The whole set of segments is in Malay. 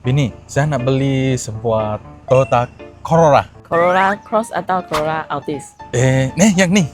Bini, saya nak beli sebuah Toyota Corolla. Corolla Cross atau Corolla Altis? Yang ni.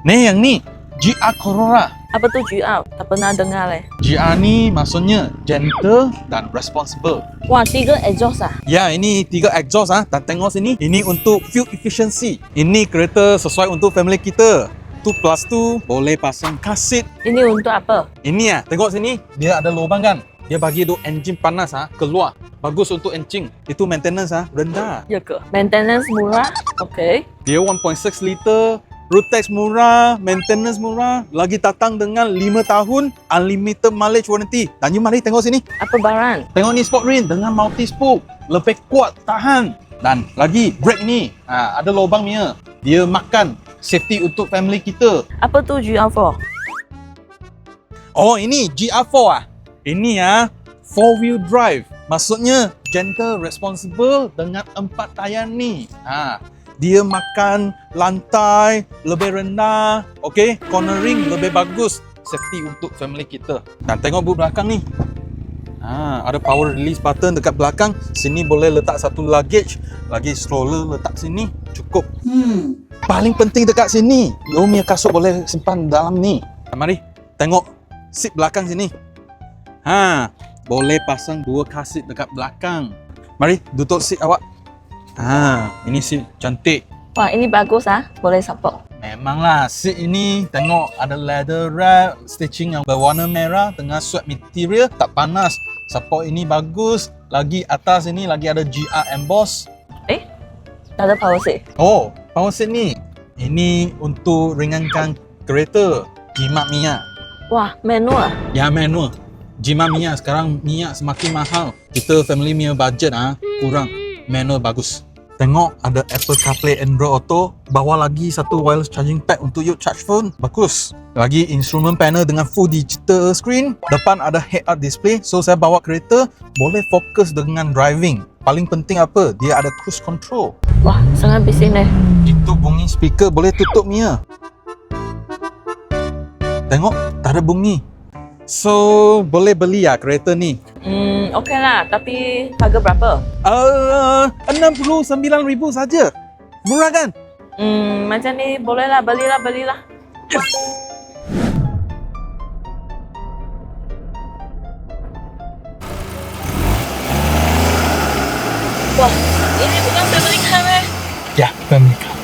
Yang ni, GR Corolla. Apa tu GR? Tak pernah dengar leh. GR ni maksudnya gentle dan responsible. Wah, 3 exhaust ah? Ya, ini 3 exhaust dan tengok sini, ini untuk fuel efficiency. Ini kereta sesuai untuk family kita. 2+2 boleh pasang car seat. Ini untuk apa? Ini tengok sini, dia ada lubang kan? Dia bagi tu engine panas keluar. Bagus untuk engine. Itu maintenance rendah. Ya ke? Maintenance murah? Okay. Dia 1.6 liter, road tax murah, maintenance murah, lagi datang dengan 5 tahun unlimited mileage warranty. Dan you mari tengok sini. Apa barang? Tengok ni sport rim dengan multi spoke, lebih kuat, tahan. Dan lagi brake ni, ada lubang punya. Dia makan safety untuk family kita. Apa tu GR4? Oh, ini GR4 Ini 4-wheel drive. Maksudnya gentle, responsible dengan 4 tayar ni. Dia makan lantai lebih rendah, okey, cornering lebih bagus, safety untuk family kita. Dan tengok but belakang ni. Ada power release button dekat belakang. Sini boleh letak satu luggage, lagi stroller letak sini, cukup. Paling penting dekat sini, you punya kasut boleh simpan dalam ni. Mari tengok seat belakang sini. Boleh pasang 2 car seat dekat belakang. Mari duduk seat awak. Ini seat cantik. Wah, ini bagus boleh support. Memanglah seat ini tengok ada leather wrap, stitching yang berwarna merah dengan sweat material, tak panas. Support ini bagus. Lagi atas ini lagi ada GR emboss. Tak ada power seat. Oh, power seat ni. Ini untuk ringankan kereta. Jimat minyak. Wah, manual. Ya, manual. Jimat minyak. Sekarang minyak semakin mahal. Kita family punya budget kurang. Manual bagus. Tengok ada Apple CarPlay, Android Auto. Bawah lagi satu wireless charging pad untuk you charge phone. Bagus. Lagi instrument panel dengan full digital screen. Depan ada head-up display. So saya bawa kereta boleh fokus dengan driving. Paling penting apa? Dia ada cruise control. Wah, sangat bising deh. Itu bunyi speaker boleh tutup Mia. Tengok, tak ada bunyi. So, boleh beli kereta ni. Okey lah. Tapi harga berapa? 69,000 saja. Murah kan? Macam ni boleh lah. Belilah. Yes. Wah, ini bukan family car eh? Ya, family car.